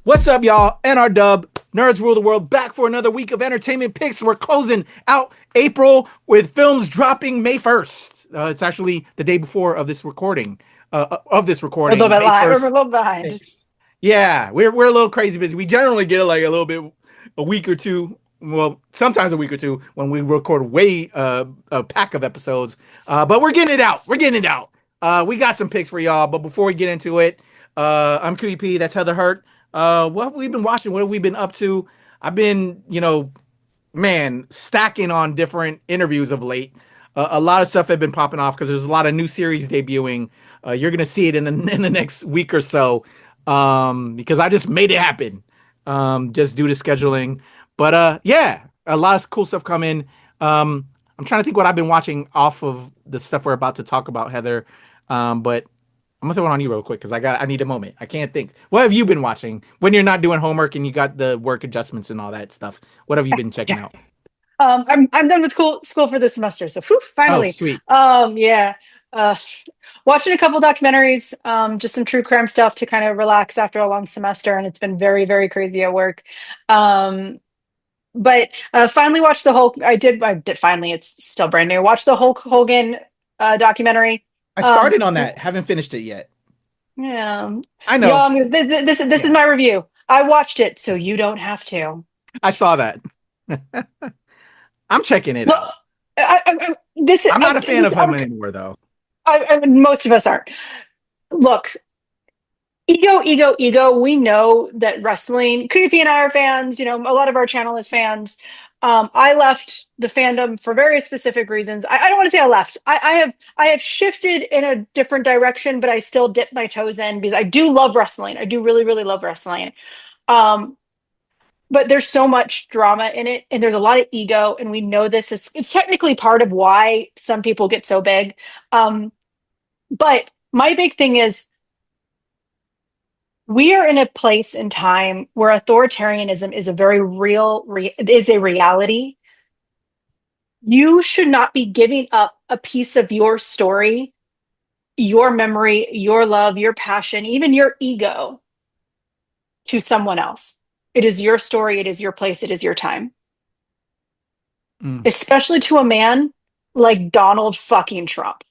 What's up, y'all? NRW Nerds Rule the World, back for another week of entertainment picks. We're closing out April with films dropping May 1st. It's actually the day before of this recording. We're a little bit May behind. We're a 1st. little behind. Yeah, we're a little crazy busy. We generally get like a little bit, a week or two. Well, sometimes a week or two when we record a pack of episodes. But we're getting it out. We're getting it out. We got some picks for y'all. But before we get into it, I'm QEP. That's Heather Hurt. What have we been watching? What have we been up to? I've been, stacking on different interviews of late. A lot of stuff have been popping off because there's a lot of new series debuting. You're gonna see it in the next week or so, because I just made it happen, just due to scheduling. But yeah, a lot of cool stuff coming. I'm trying to think what I've been watching off of the stuff we're about to talk about, Heather. But I'm gonna throw it on you real quick because I need a moment. I can't think. What have you been watching when you're not doing homework and you got the work adjustments and all that stuff? What have you been checking out? I'm done with school for this semester, so whew, Oh, finally. sweet. Yeah. Uh, Watching a couple documentaries, just some true crime stuff to kind of relax after a long semester, and it's been very, very crazy at work. But finally watched the Hulk. I did finally. It's still brand new. Watched the Hulk Hogan documentary. I started on that. Haven't finished it yet. Yeah. I Yo, know. this is my review. I watched it, so you don't have to. I saw that. I'm checking it Look, out. this I'm not a fan this of him anymore, though. most of us aren't. Look, ego. We know that wrestling. Creepy and I are fans. You know, a lot of our channel is fans. I left the fandom for very specific reasons. I don't want to say I left. I have shifted in a different direction, but I still dip my toes in because I do love wrestling. I do really, really love wrestling. Um, but there's so much drama in it, and there's a lot of ego, and we know this is it's technically part of why some people get so big. Um, but my big thing is we are in a place and time where authoritarianism is a very is a reality. You should not be giving up a piece of your story, your memory, your love, your passion, even your ego to someone else. It is your story, it is your place, it is your time. Mm. Especially to a man like Donald fucking Trump.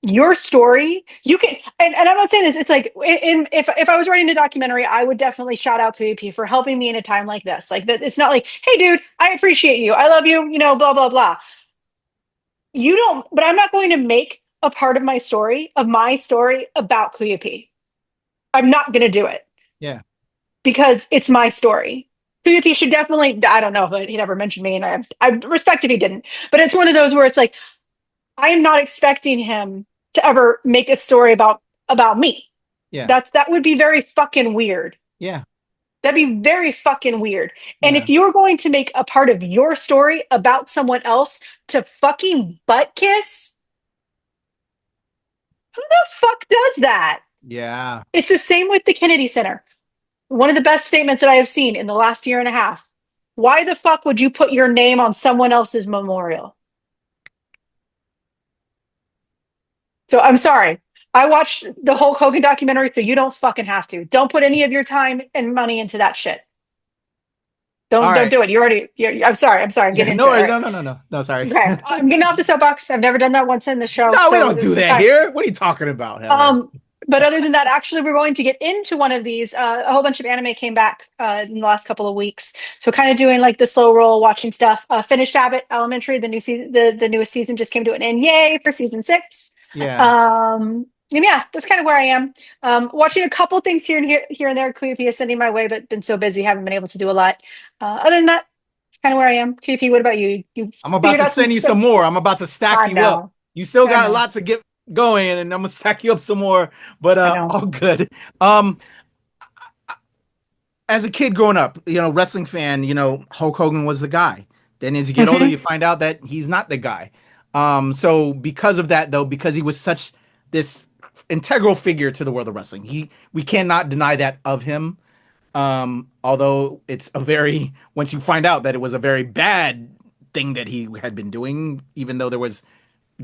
Your story, you can, and I'm not saying this, it's like, if I was writing a documentary, I would definitely shout out KP for helping me in a time like this. Like, that, it's not like, hey, dude, I appreciate you. I love you, blah, blah, blah. You don't, but I'm not going to make a part of my story, about KP. I'm not going to do it Yeah. because it's my story. PvP should definitely, I don't know, but he never mentioned me, and I respect if he didn't. But it's one of those where it's like, I am not expecting him to ever make a story about me. Yeah. That would be very fucking weird. Yeah. That'd be very fucking weird. And Yeah. if you're going to make a part of your story about someone else to fucking butt kiss, who the fuck does that? Yeah. It's the same with the Kennedy Center. One of the best statements that I have seen in the last year and a half. Why the fuck would you put your name on someone else's memorial? So I'm sorry. I watched the Hulk Hogan documentary, so you don't fucking have to. Don't put any of your time and money into that shit. Don't do it. I'm sorry. I'm getting into it. No. No, sorry. Okay. I'm getting off the soapbox. I've never done that once in the show. No, we so don't do that here. What are you talking about, Heather? But other than that, actually, we're going to get into one of these. A whole bunch of anime came back in the last couple of weeks, so kind of doing like the slow roll, watching stuff. Finished Abbott Elementary, the new season, the newest season just came to an end. Yay for season 6! Yeah. And yeah, that's kind of where I am. Watching a couple things here and there. QP is sending my way, but been so busy, haven't been able to do a lot. Other than that, it's kind of where I am. QP, what about you? I'm about to send you some more. I'm about to stack you up. You still got a lot to get going, and I'm gonna stack you up some more. But all good. As a kid growing up, wrestling fan, Hulk Hogan was the guy. Then as you get older, you find out that he's not the guy. So because of that, though, because he was such this integral figure to the world of wrestling, we cannot deny that of him. Although it's once you find out that it was a very bad thing that he had been doing, even though there was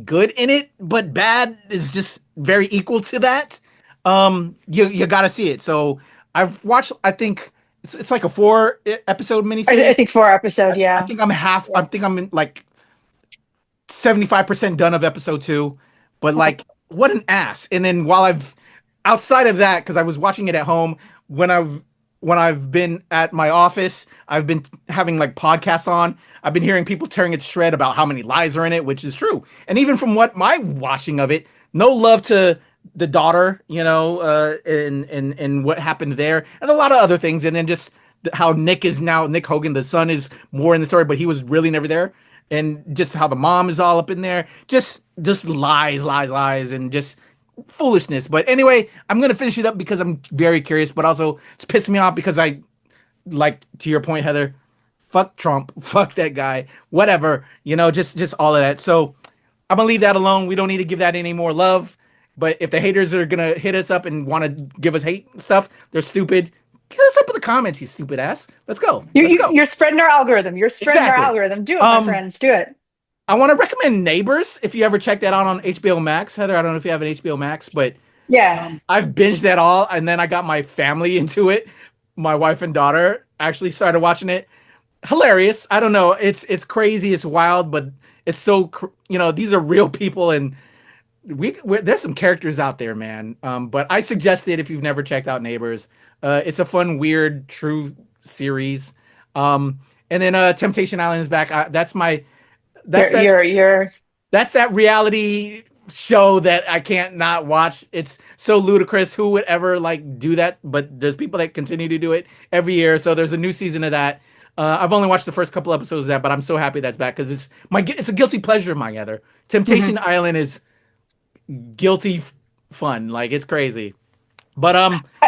good in it, but bad is just very equal to that. You got to see it. So I've watched. I think it's like a episode I miniseries. think 4 episode. I Yeah. think I'm half. I Yeah. think I'm in like 75% done of episode two, but Okay. like what an ass. And then while I've outside of that, because I was watching it at home when I've been at my office, I've been having like podcasts on. I've been hearing people tearing it to shred about how many lies are in it, which is true. And even from what my watching of it, no love to the daughter, and what happened there, and a lot of other things, and then just how Nick Hogan, the son, is more in the story, but he was really never there, and just how the mom is all up in there, just lies, lies, lies, and just foolishness. But anyway, I'm gonna finish it up because I'm very curious, but also it's pissing me off because I like to your point, Heather. Fuck Trump, fuck that guy, whatever, just all of that. So I'm gonna leave that alone. We don't need to give that any more love. But if the haters are gonna hit us up and want to give us hate stuff, they're stupid. Get us up in the comments, you stupid ass. Let's go. Let's go. You're spreading our algorithm. You're spreading our Exactly. algorithm. Do it, my Um, friends. Do it. I want to recommend Neighbors if you ever check that out on HBO Max. Heather, I don't know if you have an HBO Max, but Yeah. I've binged that all, and then I got my family into it. My wife and daughter actually started watching it. Hilarious. I don't know. It's crazy. It's wild, but it's so these are real people, and there's some characters out there, man. But I suggest it if you've never checked out Neighbors. It's a fun, weird, true series. And then Temptation Island is back. That's that You're that's that reality show that I can't not watch. It's so ludicrous. Who would ever like do that? But there's people that continue to do it every year. So there's a new season of that. I've only watched the first couple episodes of that, but I'm so happy that's back because it's a guilty pleasure of mine. Other Temptation mhm. Island is guilty fun. Like it's crazy. But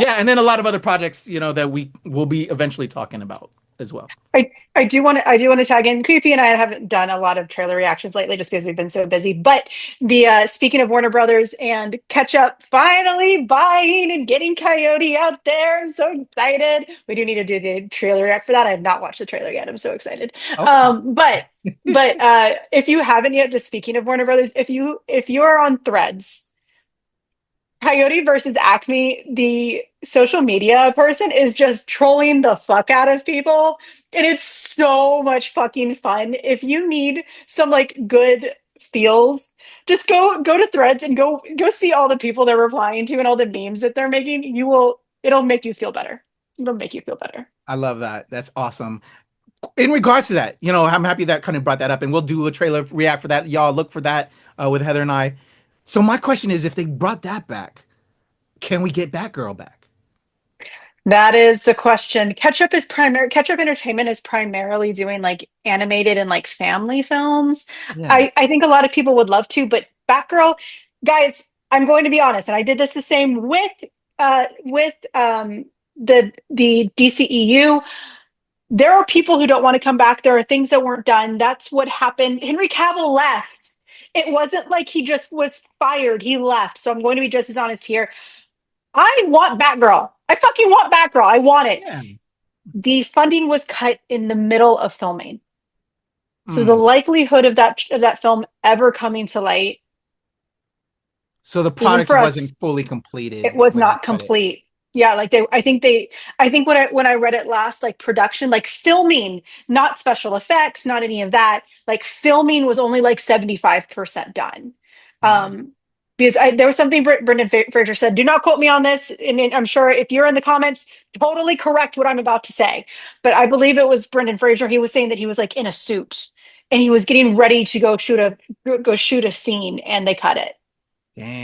yeah, and then a lot of other projects, that we will be eventually talking about as well. I do want to tag in. Creepy and I haven't done a lot of trailer reactions lately just because we've been so busy. But the speaking of Warner Brothers and Ketchup finally buying and getting Coyote out there, I'm so excited. We do need to do the trailer react for that. I have not watched the trailer yet. I'm so excited. Okay. But if you haven't yet, just speaking of Warner Brothers, if you are on Threads, Coyote versus Acme, the social media person is just trolling the fuck out of people. And it's so much fucking fun. If you need some like good feels, just go to Threads and go see all the people they're replying to and all the memes that they're making. It'll make you feel better. It'll make you feel better. I love that. That's awesome. In regards to that, I'm happy that kind of brought that up, and we'll do a trailer react for that. Y'all look for that with Heather and I. So my question is, if they brought that back, can we get Batgirl back? That is the question. Ketchup Entertainment is primarily doing like animated and like family films. Yeah. I think a lot of people would love to, but Batgirl, guys, I'm going to be honest, and I did this the same with the DCEU. There are people who don't want to come back. There are things that weren't done. That's what happened. Henry Cavill left. It wasn't like he just was fired. He left. So I'm going to be just as honest here. I want Batgirl. I fucking want Batgirl. I want it. Yeah. The funding was cut in the middle of filming. So the Mm. likelihood of that film ever coming to light, So the even product for us, wasn't fully completed it was when they not cut it. complete. Yeah, like I think when I read it last, like production, like filming, not special effects, not any of that, like filming was only like 75% done. Wow. Because there was something Brendan Fraser said. Do not quote me on this, and I'm sure if you're in the comments, totally correct what I'm about to say. But I believe it was Brendan Fraser. He was saying that he was like in a suit, and he was getting ready to go shoot a scene, and they cut it.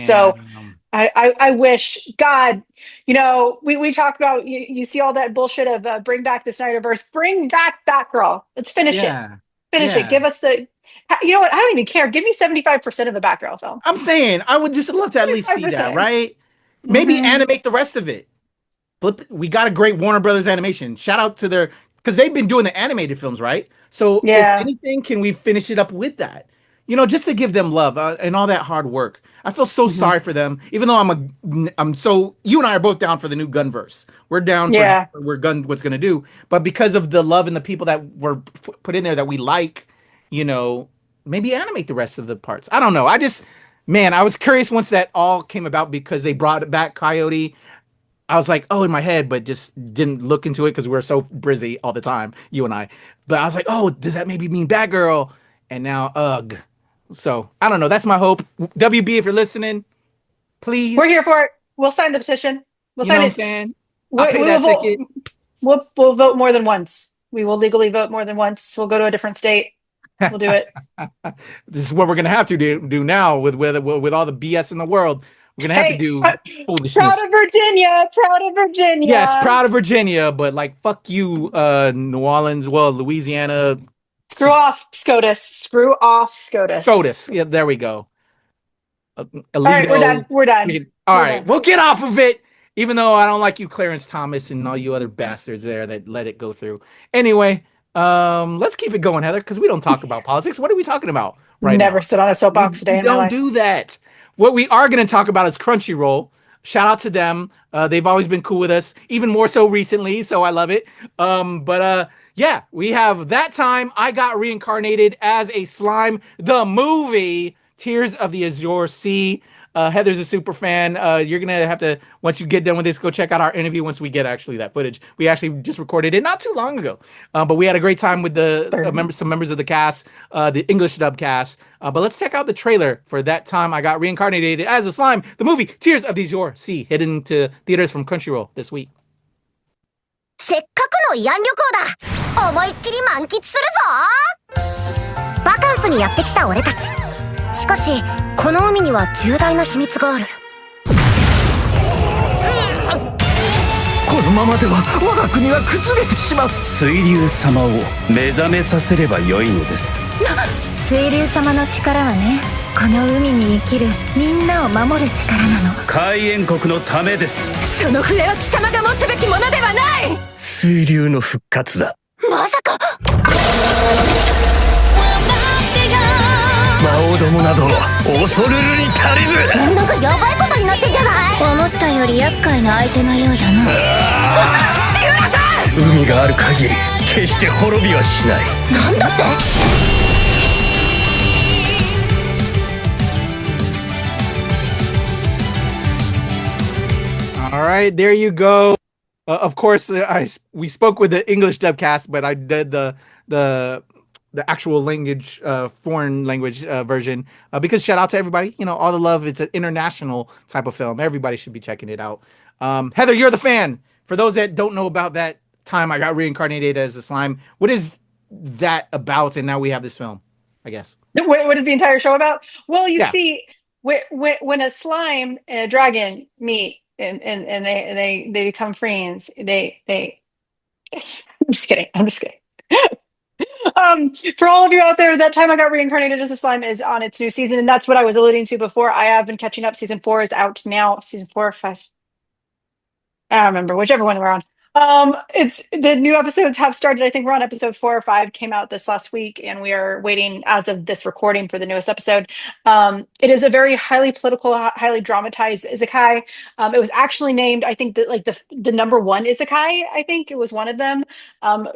So Damn. I wish God, we talk about you see all that bullshit of bring back the Snyderverse, bring back Batgirl. Let's finish it. Yeah. Finish it. Yeah. Give us what? I don't even care. Give me 75% of a Batgirl film. I'm saying I would just love to at least see that, 75%. right? Maybe Mm-hmm. animate the rest of it. We got a great Warner Brothers animation. Shout out to because they've been doing the animated films, right? So if Yeah. anything, can we finish it up with that? Just to give them love and all that hard work. I feel so Mm-hmm. sorry for them, even though you and I are both down for the new Gunverse. We're down Yeah. for where Gun what's gonna do, but because of the love and the people that were put in there that we like, maybe animate the rest of the parts. I don't know. Man, I was curious once that all came about because they brought back Coyote. I was like, oh, in my head, but just didn't look into it because we're so busy all the time, you and I. But I was like, oh, does that maybe mean Batgirl? And now, ugh. So I don't know. That's my hope. WB, if you're listening, We're please. here for it. We'll sign the petition. We'll You know sign what I'm it. saying? I'll We pay will that vote. ticket. We'll vote more than once. We will legally vote more than once. We'll go to a different state. We'll do it. This is what we're gonna have to do now with all the BS in the world. We're gonna have to Hey, do proud foolishness. of Virginia. Proud of Yes, Virginia. proud of Virginia, but like fuck you, New Orleans, well, Louisiana, Screw off, SCOTUS. Screw off, SCOTUS. SCOTUS. Yeah, there we go. All right, we're done. Alito. We're done. All We're right, done. we'll get off of it. Even though I don't like you, Clarence Thomas, and all you other bastards there that let it go through. Anyway, let's keep it going, Heather, because we don't talk about politics. What are we talking about right Never now? stood on a soapbox a day We in my don't life. do that. What we are going to talk about is Crunchyroll. Shout out to them. They've always been cool with us, even more so recently. So I love it. Yeah, we have That Time I Got Reincarnated as a Slime, the movie, Tears of the Azure Sea. Heather's a super fan. You're gonna have to, once you get done with this, go check out our interview once we get actually that footage. We actually just recorded it not too long ago, but we had a great time with the some members of the cast, the English dub cast. But let's check out the trailer for That Time I Got Reincarnated as a Slime, the movie Tears of the Azure Sea, heading to theaters from Crunchyroll this week. せっかくの慰安旅行だ。思いっきり満喫するぞ。バカンスにやってきた俺たち。しかしこの海には重大な秘密がある。このままでは我が国は崩れてしまう。水流様を目覚めさせればよいのです。水流様の力はね、この海に生きるみんなを守る力なの。海援国のためです。その笛は貴様が持つべきものではない。水流の復活だ。まさか魔王どもなど恐るるに足りず。なんかヤバいことになってんじゃない。思ったより厄介な相手のようじゃな。海がある限り決して滅びはしない。なんだって。All right, there you go. Of course, we spoke with the English dub cast, but I did the actual language, foreign language version because shout out to everybody. You know, all the love. It's an international type of film. Everybody should be checking it out. Heather, you're the fan. For those that don't know about That Time I Got Reincarnated as a Slime, what is that about? And now we have this film, I guess. What is the entire show about? Well, you Yeah. see, when a slime and a dragon meet and they become friends, they I'm just kidding. I'm just kidding. For all of you out there, That Time I Got Reincarnated as a Slime is on its new season, and that's what I was alluding to before. I have been catching up. Season 4 is out now. Season 4 or 5. I don't remember, whichever one we're on. It's the new episodes have started. I think we're on episode 4 or 5, came out this last week, and we are waiting as of this recording for the newest episode. It is a very highly political, highly dramatized isekai. It was actually named, I think, that like the number one isekai. I think it was one of them.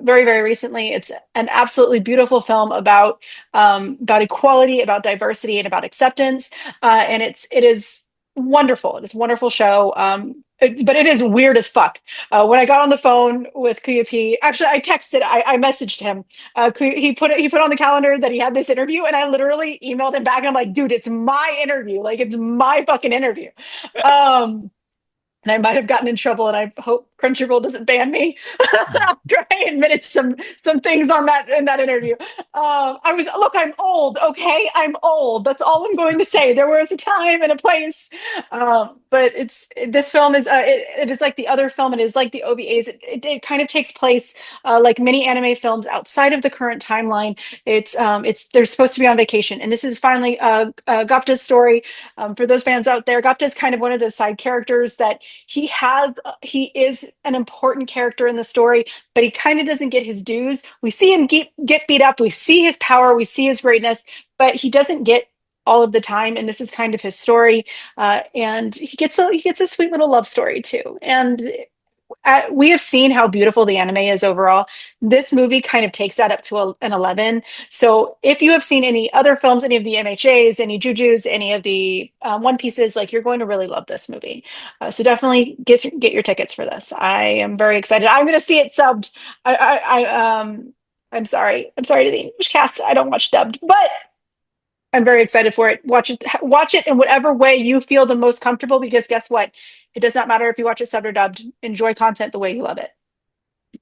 Very, very recently. It's an absolutely beautiful film about equality, about diversity, and about acceptance. And it is wonderful. It is a wonderful show. But it is weird as fuck. When I got on the phone with Kuya, actually, I texted, I messaged him. He put on the calendar that he had this interview, and I literally emailed him back. And I'm like, dude, it's my interview. Like, it's my fucking interview. And I might have gotten in trouble, and I hope Crunchyroll doesn't ban me after I admitted some things on in that interview. I'm old, okay? I'm old. That's all I'm going to say. There was a time and a place, but this film is it is like the other film. It is like the OVAs. It kind of takes place like many anime films outside of the current timeline. It's they're supposed to be on vacation, and this is finally Gapta's story. For those fans out there, Gapta is kind of one of those side characters that he is an important character in the story, but he kind of doesn't get his dues. We see him get beat up. We see his power. We see his greatness, but he doesn't get all of the time. And this is kind of his story. And he gets a sweet little love story too. And we have seen how beautiful the anime is overall. This movie kind of takes that up to an 11. So if you have seen any other films, any of the MHAs, any Jujus, any of the One Pieces, like you're going to really love this movie. So definitely get your tickets for this. I am very excited. I'm going to see it subbed. I'm sorry to the English cast. I don't watch dubbed, but I'm very excited for it. Watch it in whatever way you feel the most comfortable, because guess what? It does not matter if you watch it subbed or dubbed. Enjoy content the way you love it.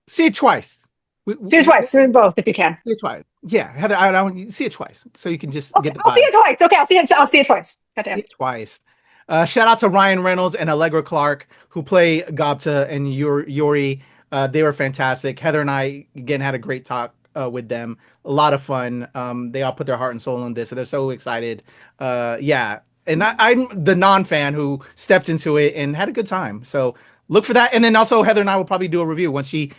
See it twice. See it twice. See both if you can. See it twice. Yeah, Heather, I want you to see it twice so you can just get the vibe. I'll see it twice. Okay, I'll see it twice. Goddamn. See it twice. Shout out to Ryan Reynolds and Allegra Clark, who play Gobta and Yuri. They were fantastic. Heather and I again had a great talk with them. A lot of fun. They all put their heart and soul in this, so they're so excited. Yeah, and I'm the non-fan who stepped into it and had a good time. So look for that. And then also Heather and I will probably do a review once she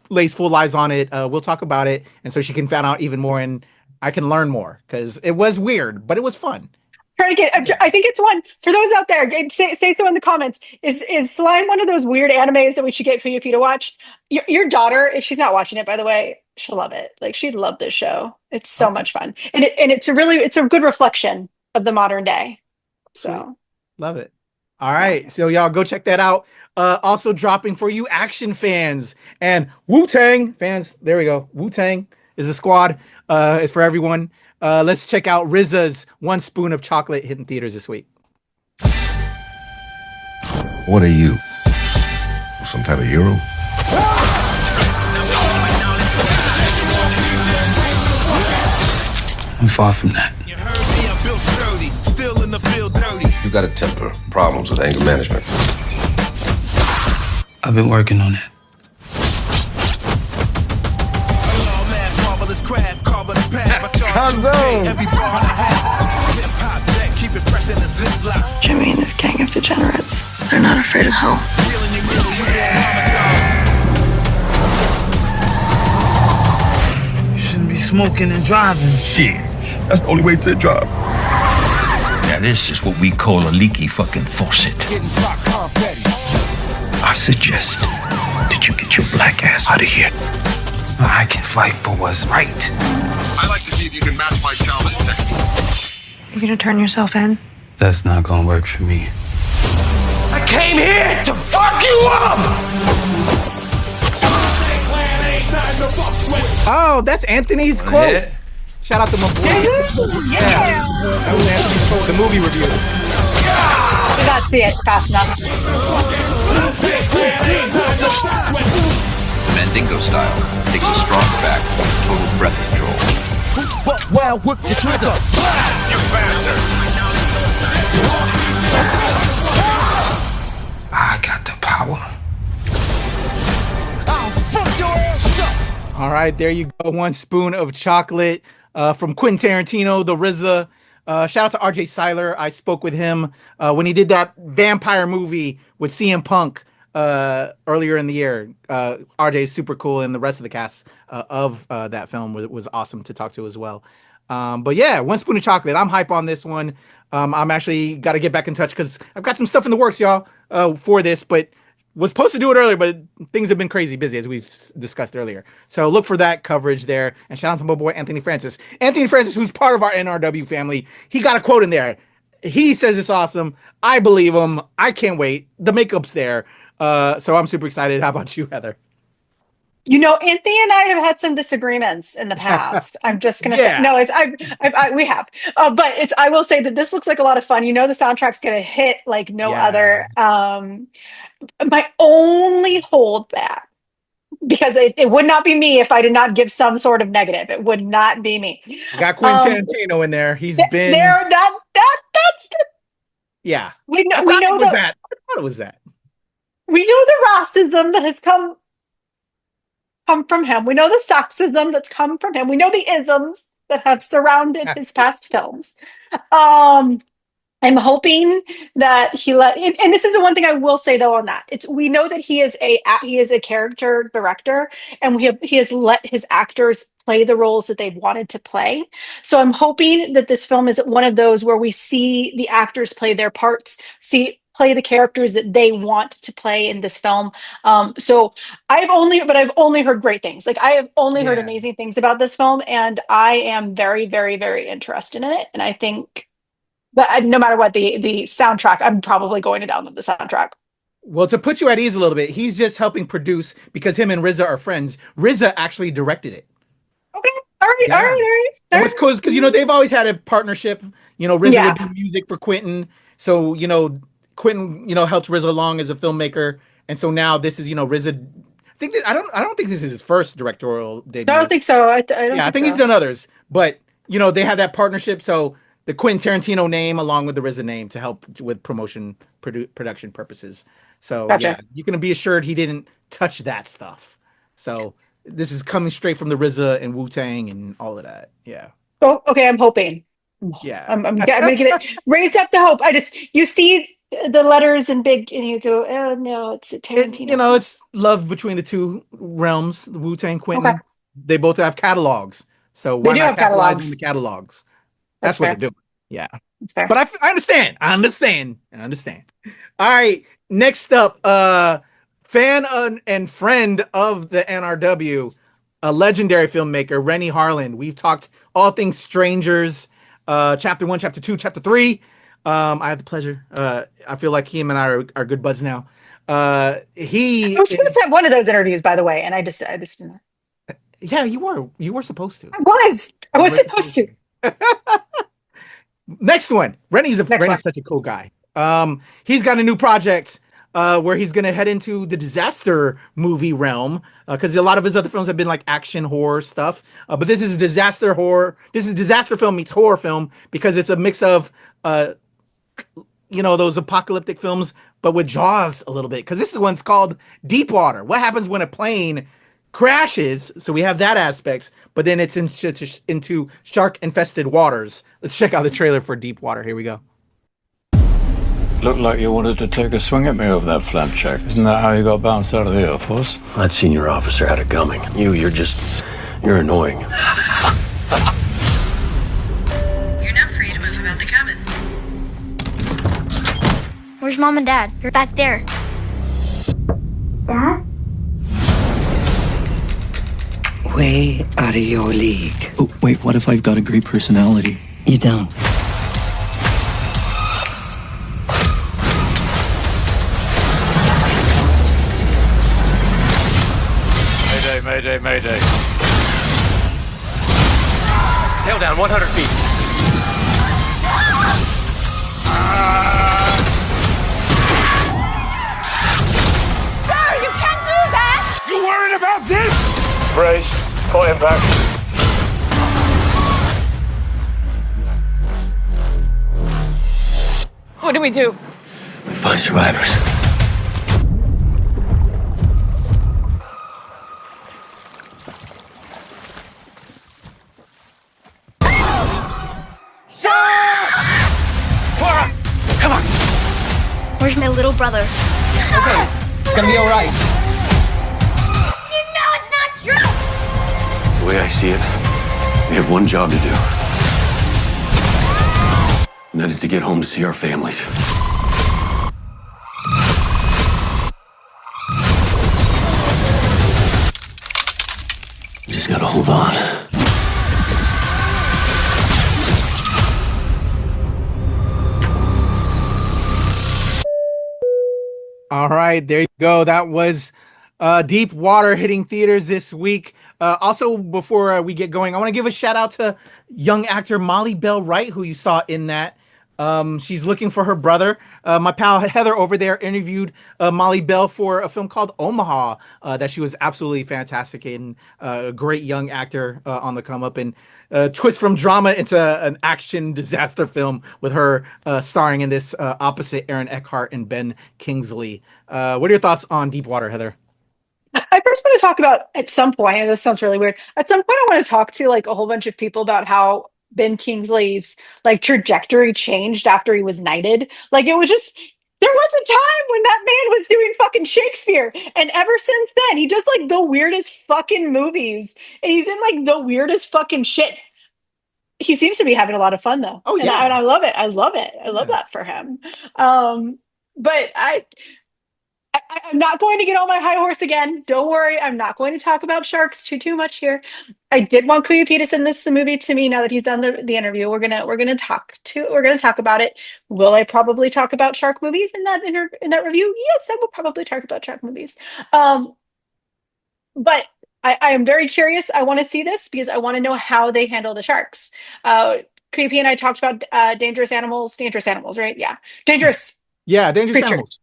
lays full eyes on it. We'll talk about it, and so she can find out even more and I can learn more, because it was weird, but it was fun. Trying to get, I think it's one for those out there. Say so in the comments. Is Slime one of those weird animes that we should get PUP to watch? Your daughter, if she's not watching it, by the way, she'll love it. Like, she'd love this show. It's so much fun, and it's a good reflection of the modern day. So love it. All right, so y'all go check that out. Also dropping for you action fans and Wu-Tang fans. There we go. Wu-Tang is a squad. It's for everyone. Let's check out RZA's One Spoon of Chocolate hitting theaters this week. What are you? Some type of hero? I'm far from that. You heard me, I'm built sturdy, still in the field dirty. You got a temper, problems with anger management. I've been working on it. Jimmy and his gang of degenerates. They're not afraid of hell. You shouldn't be smoking and driving. Shit. That's the only way to drive. Now this is what we call a leaky fucking faucet. I suggest that you get your black ass out of here. I can fight for what's right. I'd like to see if you can match my challenge technique. You gonna turn yourself in? That's not gonna work for me. I came here to fuck you up! Oh, that's Anthony's quote. Yeah. Shout out to my boy. yeah. That was Anthony's quote, the movie review. Did not see it fast enough. Mandingo style takes a strong back, total breath control. Well, what's the trigger? You bastard! I got the power. I'll fuck your ass up. All right, there you go. One Spoon of Chocolate from Quentin Tarantino, the RZA. Shout out to RJ Cyler. I spoke with him when he did that vampire movie with CM Punk earlier in the year. RJ is super cool, and the rest of the cast of that film was awesome to talk to as well. But yeah, One Spoon of Chocolate. I'm hype on this one. I'm actually got to get back in touch because I've got some stuff in the works, y'all, for this, but was supposed to do it earlier, but things have been crazy busy, as we've discussed earlier. So look for that coverage there. And shout out to my boy, Anthony Francis. Anthony Francis, who's part of our NRW family, he got a quote in there. He says it's awesome. I believe him. I can't wait. The makeup's there. So I'm super excited. How about you, Heather? You know, Anthony and I have had some disagreements in the past. I'm just gonna say, no, we have, but I will say that this looks like a lot of fun. You know, the soundtrack's gonna hit like no other. My only holdback, because it would not be me if I did not give some sort of negative. It would not be me. Got Quentin Tarantino in there. He's been there. That's yeah. We know I thought it was that. We know the racism that has come from him. We know the sexism that's come from him. We know the isms that have surrounded his past films. I'm hoping that and this is the one thing I will say though on that. We know that he is a character director, and he has let his actors play the roles that they've wanted to play. So I'm hoping that this film is one of those where we see the actors play their parts, see play the characters that they want to play in this film. So I've only heard great things. Like I have only heard amazing things about this film, and I am very, very, very interested in it. And I think that no matter what the soundtrack, I'm probably going to download the soundtrack. Well, to put you at ease a little bit, he's just helping produce because him and RZA are friends. RZA actually directed it. Okay. All right. And what's cool is because, they've always had a partnership. RZA would do music for Quentin. So, Quentin, helped RZA along as a filmmaker. And so now this is, RZA. I don't think this is his first directorial debut. I don't think so. I think he's done others. But, they have that partnership. So the Quentin Tarantino name along with the RZA name to help with production purposes. So gotcha. You can be assured he didn't touch that stuff. So this is coming straight from the RZA and Wu-Tang and all of that. Yeah. Oh, okay. I'm hoping. Yeah. I'm making it raise up the hope. You see the letters in big and you go, oh no, it's a Tarantino. It's love between the two realms, the Wu-Tang, Quentin. Okay. They both have catalogs. So why not capitalize on the catalogs? That's what they're doing. Yeah. That's fair. But I understand. I understand. All right. Next up, fan and friend of the NRW, a legendary filmmaker, Rennie Harlan. We've talked all things Strangers, chapter 1, chapter 2, chapter 3. I have the pleasure. I feel like him and I are good buds now. I was supposed to have one of those interviews, by the way, and I just didn't. Yeah, you were supposed to. I was supposed to. Next one. Rennie's such a cool guy. He's got a new project where he's going to head into the disaster movie realm because a lot of his other films have been like action horror stuff. But this is a disaster horror. This is a disaster film meets horror film because it's a mix of, those apocalyptic films, but with Jaws a little bit. Because this one's called Deep Water. What happens when a plane crashes? So we have that aspects, but then it's into shark-infested waters. Let's check out the trailer for Deep Water. Here we go. Looked like you wanted to take a swing at me over that flap check. Isn't that how you got bounced out of the Air Force? That senior officer had it coming. You're annoying. You're now free to move about the cabin. Where's Mom and Dad? You're back there. Dad? Way out of your league. Oh, wait, what if I've got a great personality? You don't. Mayday. Tail down, 100 feet. Sir, you can't do that! You worried about this? Brace, full impact. What do we do? We find survivors. Where's my little brother? Okay, it's gonna be all right. You know it's not true! The way I see it, we have one job to do. And that is to get home to see our families. You just gotta hold on. All right, there you go. That was Deep Water hitting theaters this week. Also, before we get going, I want to give a shout out to young actor Molly Bell Wright, who you saw in that. She's looking for her brother. My pal Heather over there interviewed Molly Bell for a film called Omaha that she was absolutely fantastic in. A great young actor on the come up, and twist from drama into an action disaster film with her starring in this opposite Aaron Eckhart and Ben Kingsley. What are your thoughts on Deep Water, Heather? I first want to talk about at some point, and this sounds really weird. At some point, I want to talk to like a whole bunch of people about how Ben Kingsley's like trajectory changed after he was knighted. Like it was just, there was a time when that man was doing fucking Shakespeare, and ever since then he does like the weirdest fucking movies, and he's in like the weirdest fucking shit. He seems to be having a lot of fun though. Oh yeah, and I love it. I love that for him. but I'm not going to get on my high horse again. Don't worry. I'm not going to talk about sharks too much here. I did want Kuya to send this movie to me now that he's done the interview. We're gonna talk about it. Will I probably talk about shark movies in that review? Yes, I will probably talk about shark movies. But I am very curious. I want to see this because I want to know how they handle the sharks. Kuya and I talked about dangerous animals, right? Yeah, dangerous. Yeah, dangerous creatures.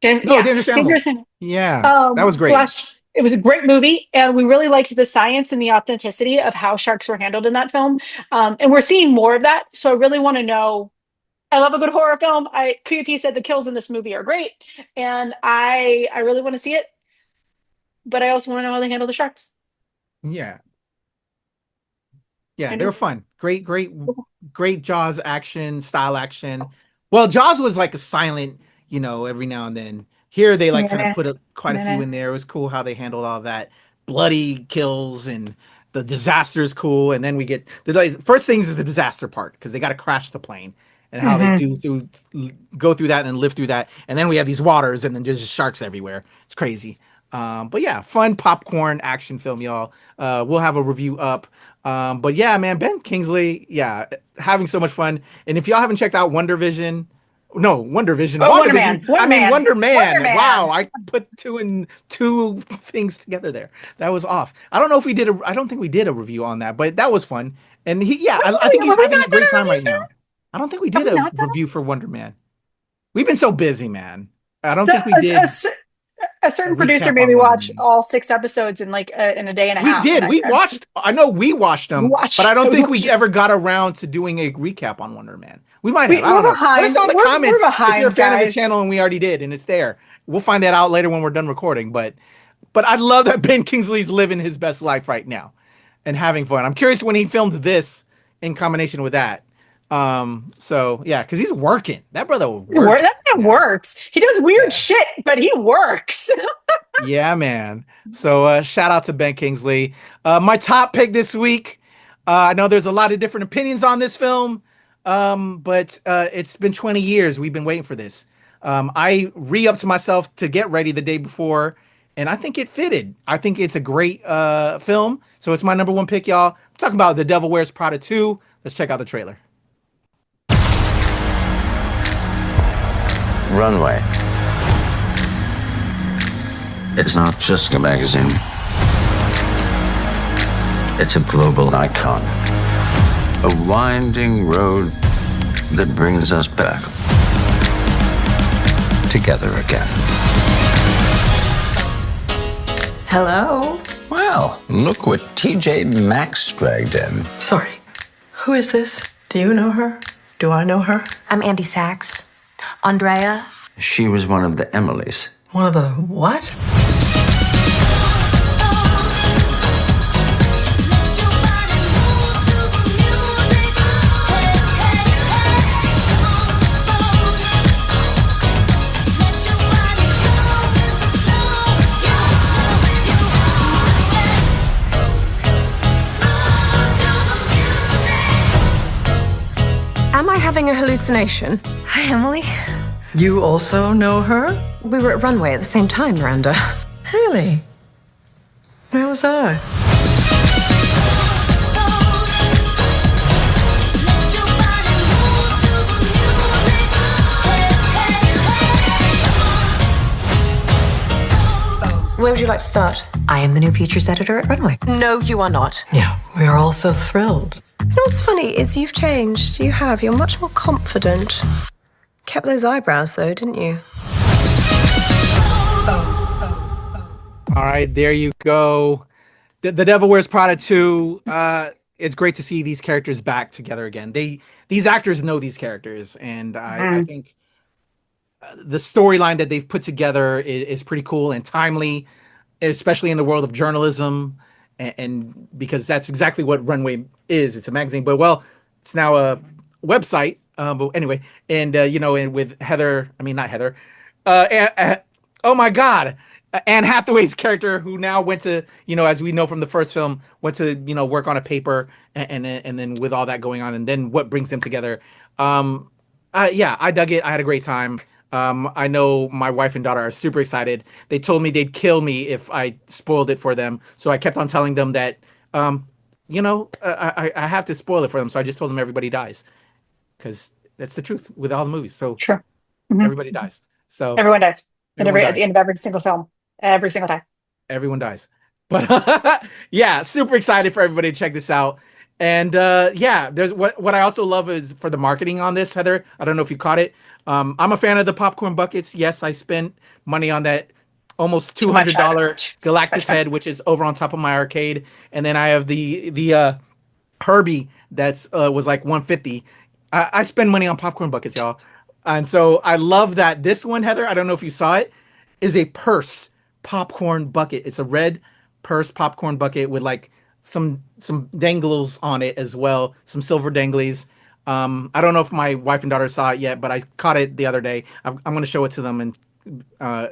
animals. Dangerous animals. Yeah, that was great. It was a great movie, and we really liked the science and the authenticity of how sharks were handled in that film. And we're seeing more of that, so I really want to know. I love a good horror film. Kuya said the kills in this movie are great, and I really want to see it. But I also want to know how they handle the sharks. Yeah, they were fun. Great Jaws action, style action. Well, Jaws was like a silent, every now and then. Here they kind of put quite a few in there. It was cool how they handled all that bloody kills, and the disaster is cool. And then we get the first things is the disaster part, because they got to crash the plane, and how they go through that and live through that. And then we have these waters, and then there's just sharks everywhere. It's crazy. But yeah, fun popcorn action film, y'all. We'll have a review up. But yeah, man, Ben Kingsley, having so much fun. And if y'all haven't checked out Wonder Man. Wonder Man. Wow, I put two things together there. That was off. I don't think we did a review on that, but that was fun. And I think he's having a great time right now. I don't think we did a review for Wonder Man. We've been so busy, man. I don't think we did. A certain producer made me watch all 6 episodes in in a day and a half. We did. I know we watched them, but I don't think we ever got around to doing a recap on Wonder Man. We might have. I don't know. Let us know in the comments if you're a fan of the channel, and we already did, and it's there. We'll find that out later when we're done recording. But I love that Ben Kingsley's living his best life right now and having fun. I'm curious when he filmed this in combination with that. So yeah, because he's working. That brother works. He does weird shit, but he works. Yeah, man. So shout out to Ben Kingsley. My top pick this week. I know there's a lot of different opinions on this film, but it's been 20 years we've been waiting for this. I re-upped myself to get ready the day before, and I think it fitted. I think it's a great film. So it's my number 1 pick, y'all. I'm talking about The Devil Wears Prada 2. Let's check out the trailer. Runway. It's not just a magazine. It's a global icon. A winding road that brings us back together again. Hello? Well, look what TJ Maxx dragged in. Sorry. Who is this? Do you know her? Do I know her? I'm Andy Sachs. Andrea. She was one of the Emilys. One of the what? Am I having a hallucination? Hi, Emily. You also know her? We were at Runway at the same time, Miranda. Really? Where was I? Where would you like to start? I am the new features editor at Runway. No, you are not. Yeah, we are all so thrilled. You know what's funny is you've changed. You have. You're much more confident. Kept those eyebrows, though, didn't you? All right, there you go. The Devil Wears Prada 2. It's great to see these characters back together again. These actors know these characters, and I think the storyline that they've put together is pretty cool and timely, especially in the world of journalism, and because that's exactly what Runway is. It's a magazine, but it's now a website. But anyway, and and with not Heather. Oh my God, Anne Hathaway's character, who now went to, as we know from the first film, went to work on a paper, and then with all that going on, and then what brings them together. I dug it. I had a great time. I know my wife and daughter are super excited. They told me they'd kill me if I spoiled it for them. So I kept on telling them that, I have to spoil it for them. So I just told them everybody dies, because that's the truth with all the movies. So Sure. Mm-hmm. Everybody dies. So everyone dies. Everyone At dies. the end of every single film, every single time. Everyone dies. But yeah, super excited for everybody to check this out. And yeah, there's what I also love is for the marketing on this, Heather. I don't know if you caught it. I'm a fan of the popcorn buckets. Yes, I spent money on that almost $200 Galactus head, which is over on top of my arcade. And then I have the Herbie that's was like 150. I spend money on popcorn buckets, y'all. And so I love that this one, Heather, I don't know if you saw it, is a purse popcorn bucket. It's a red purse popcorn bucket with like some dangles on it as well, some silver danglies. I don't know if my wife and daughter saw it yet, but I caught it the other day. I'm going to show it to them and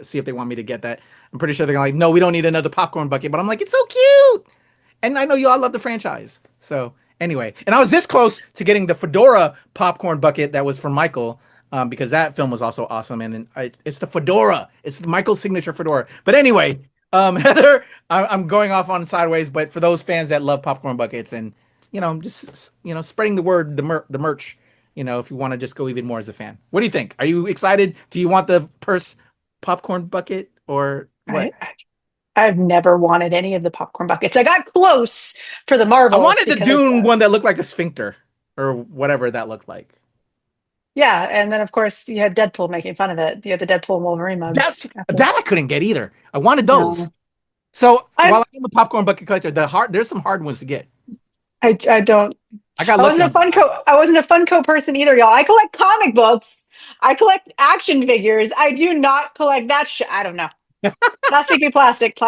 see if they want me to get that. I'm pretty sure they're like, no, we don't need another popcorn bucket. But I'm like, it's so cute. And I know you all love the franchise. So anyway, and I was this close to getting the Fedora popcorn bucket that was from Michael, because that film was also awesome. And then it's the Fedora. It's Michael's signature Fedora. But anyway, Heather, I'm going off on sideways. But for those fans that love popcorn buckets and, just, spreading the word, the merch, if you want to just go even more as a fan. What do you think? Are you excited? Do you want the purse popcorn bucket or what? I've never wanted any of the popcorn buckets. I got close for the Marvel. I wanted the Dune one that looked like a sphincter or whatever that looked like. Yeah, and then of course you had Deadpool making fun of it. You had the Deadpool and Wolverine mugs. That I couldn't get either. I wanted those. No. So while I'm a popcorn bucket collector, there's some hard ones to get. I don't. I wasn't a Funko person either, y'all. I collect comic books. I collect action figures. I do not collect that shit. I don't know. Plastic be plastic.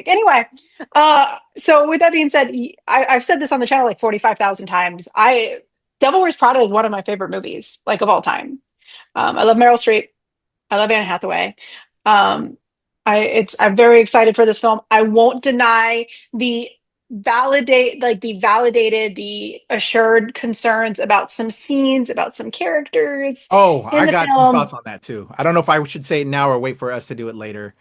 Anyway, so with that being said, I've said this on the channel like 45,000 times. Devil Wears Prada is one of my favorite movies, like of all time. I love Meryl Streep. I love Anne Hathaway. I'm very excited for this film. I won't deny the assured concerns about some scenes, about some characters. Oh, I got some thoughts on that too. I don't know if I should say it now or wait for us to do it later.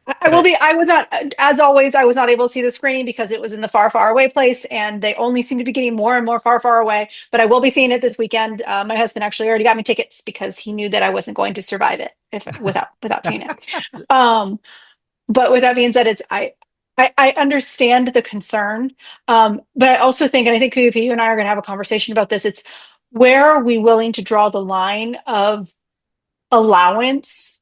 I was not, as always, I was not able to see the screening because it was in the far, far away place, and they only seem to be getting more and more far, far away. But I will be seeing it this weekend. My husband actually already got me tickets because he knew that I wasn't going to survive it without seeing it. But with that being said, I understand the concern, but I also think, and I think KUP, you and I are going to have a conversation about this. It's where are we willing to draw the line of allowance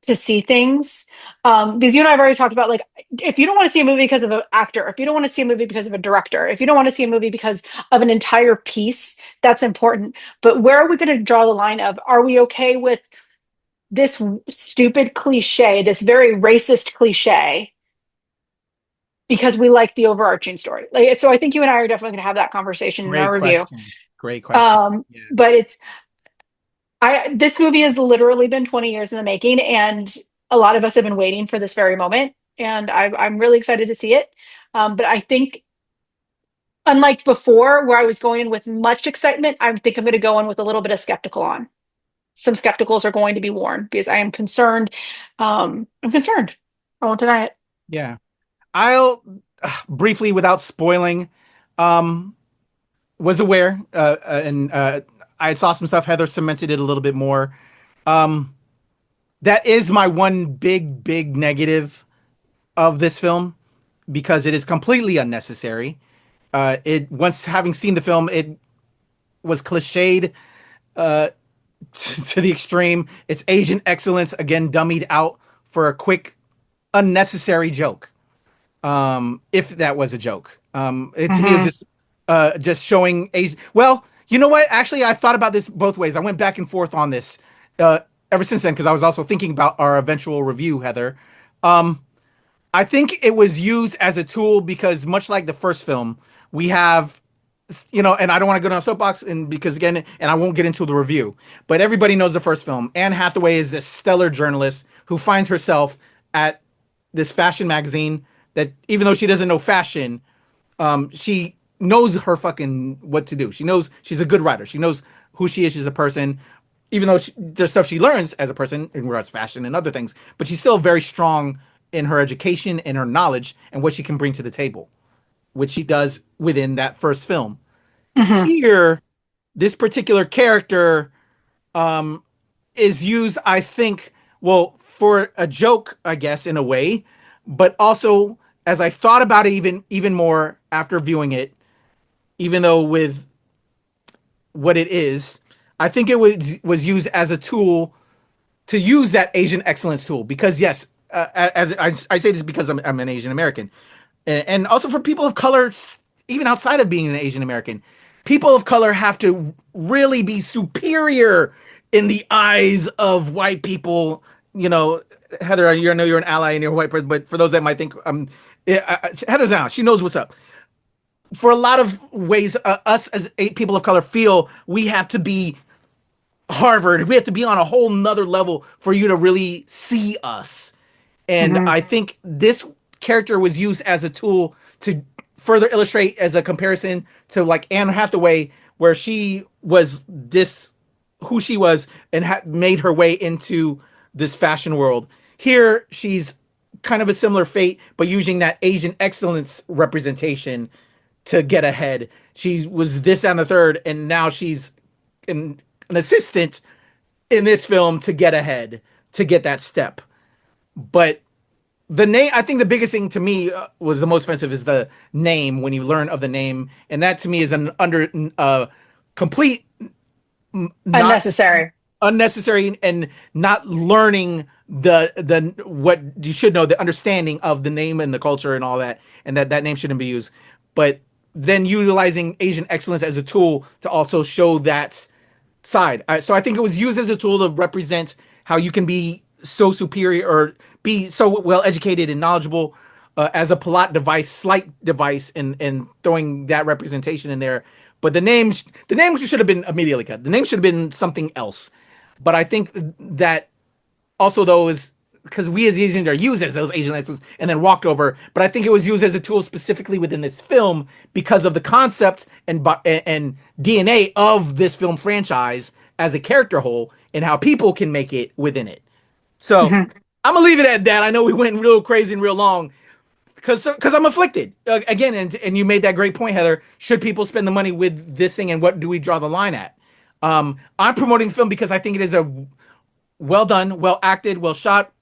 to see things? Because you and I have already talked about, like, if you don't want to see a movie because of an actor, if you don't want to see a movie because of a director, if you don't want to see a movie because of an entire piece, that's important. But where are we going to draw the line of, are we okay with this stupid cliche, this very racist cliche, because we like the overarching story? Like, so I think you and I are definitely going to have that conversation in our review. Great question. Yeah. But this movie has literally been 20 years in the making, and a lot of us have been waiting for this very moment, and I'm really excited to see it. But I think, unlike before, where I was going in with much excitement, I think I'm going to go in with a little bit of skeptical on. Some skepticals are going to be worn because I am concerned. I'm concerned. I won't deny it. Yeah. I'll briefly, without spoiling, was aware, and I saw some stuff. Heather cemented it a little bit more. That is my one big negative of this film, because it is completely unnecessary. Once having seen the film, it was cliched to the extreme. It's Asian excellence again, dummied out for a quick, unnecessary joke. If that was a joke, to me is just showing Asian. Well, you know what? Actually, I thought about this both ways. I went back and forth on this ever since then, because I was also thinking about our eventual review, Heather. I think it was used as a tool because, much like the first film, we have, and I don't want to go down a soapbox, because again, and I won't get into the review, but everybody knows the first film. Anne Hathaway is this stellar journalist who finds herself at this fashion magazine that, even though she doesn't know fashion, she knows her fucking what to do. She knows she's a good writer. She knows who she is as a person. even though there's stuff she learns as a person in regards to fashion and other things, but she's still very strong in her education and her knowledge and what she can bring to the table, which she does within that first film. Here, this particular character is used, I think, well, for a joke, I guess, in a way, but also as I thought about it even more after viewing it, even though with what it is, I think it was used as a tool to use that Asian excellence tool. Because yes, as I say this because I'm an Asian American, and also for people of color, even outside of being an Asian American, people of color have to really be superior in the eyes of white people. You know, Heather, I know you're an ally and you're a white person, but for those that might think, Heather's out. She knows what's up. For a lot of ways, us as people of color feel we have to be Harvard. We have to be on a whole nother level for you to really see us. And I think this character was used as a tool to further illustrate as a comparison to like Anne Hathaway, where she was who she was and made her way into this fashion world. Here, she's kind of a similar fate, but using that Asian excellence representation to get ahead. She was this and the third, and now she's an assistant in this film to get ahead, to get that step. But the name, I think the biggest thing to me was the most offensive is the name, when you learn of the name. And that to me is an complete unnecessary and not learning the what you should know, the understanding of the name and the culture and all that, and that name shouldn't be used. But then utilizing Asian excellence as a tool to also show that side. So I think it was used as a tool to represent how you can be so superior or be so well educated and knowledgeable as a plot device, slight device, and throwing that representation in there. But the name should have been immediately cut. The name should have been something else. But I think that also though is because we as Asians are used as those Asian excellence and then walked over. But I think it was used as a tool specifically within this film because of the concept and DNA of this film franchise as a character whole and how people can make it within it. So I'm gonna leave it at that. I know we went real crazy and real long because I'm afflicted again. And you made that great point, Heather. Should people spend the money with this thing, and what do we draw the line at? I'm promoting the film because I think it is a well done, well acted, well shot,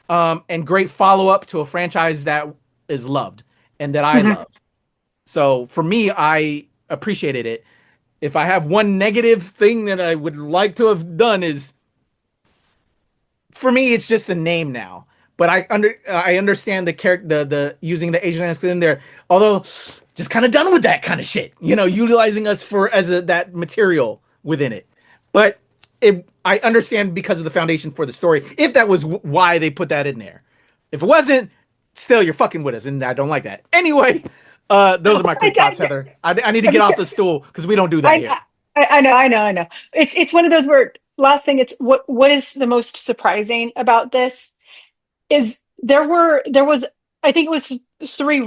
and great follow up to a franchise that is loved and that I love. So for me, I appreciated it. If I have one negative thing that I would like to have done is, for me, it's just the name now. But I understand the character, the using the Asian accent in there. Although, just kind of done with that kind of shit. You know, utilizing us that material within it. But I understand because of the foundation for the story. If that was why they put that in there, if it wasn't, still you're fucking with us, and I don't like that. Anyway, those are my quick thoughts, Heather. I need to get off the stool because we don't do that here. I know. It's one of those where last thing. It's what is the most surprising about this is there was I think it was three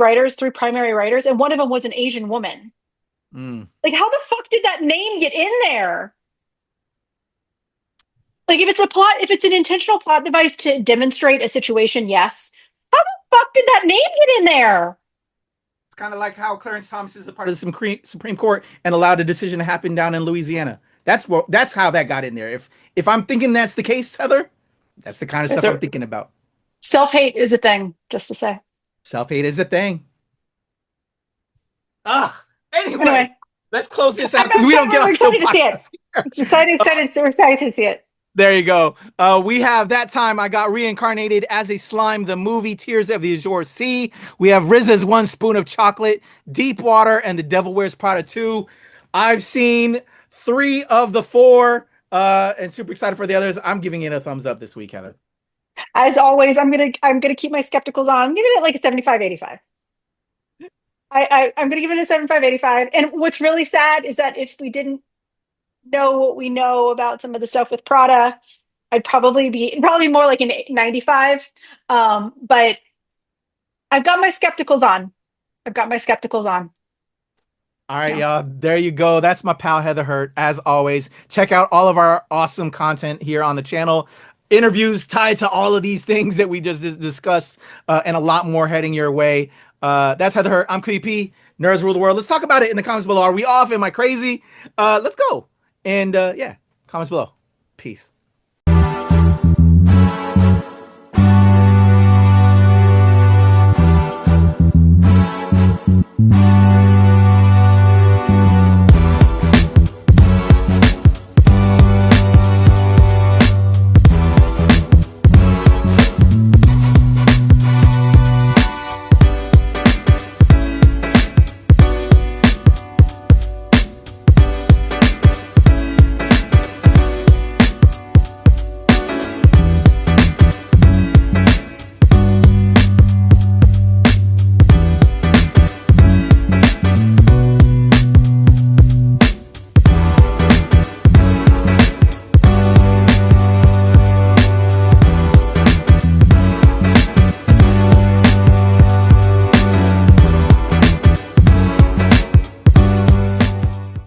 primary writers, and one of them was an Asian woman. Like, how the fuck did that name get in there? Like, if it's an intentional plot device to demonstrate a situation, yes. How the fuck did that name get in there? It's kind of like how Clarence Thomas is a part of the Supreme Court and allowed a decision to happen down in Louisiana. That's how that got in there. If I'm thinking that's the case, Heather, that's the kind of stuff I'm thinking about. Self-hate is a thing, just to say. Self-hate is a thing. Anyway, let's close this out because we don't get off so excited to see it. We're excited to see it. There you go. We have that time I got reincarnated as a slime, the movie Tears of the Azure Sea. We have RZA's One Spoon of Chocolate, Deep Water, and The Devil Wears Prada 2. I've seen 3 of the 4 and super excited for the others. I'm giving it a thumbs up this week, Heather. As always, I'm gonna keep my skepticals on. I'm giving it like a 75-85. I'm gonna give it a 75-85. And what's really sad is that if we didn't know what we know about some of the stuff with Prada, I'd probably be more like an 95. But I've got my skepticals on. All right, y'all. There you go. That's my pal Heather Hurt. As always, check out all of our awesome content here on the channel. Interviews tied to all of these things that we just discussed, and a lot more heading your way. That's Heather Hurt. I'm KP. Nerds rule the world. Let's talk about it in the comments below. Are we off? Am I crazy? Let's go. And yeah, comments below. Peace.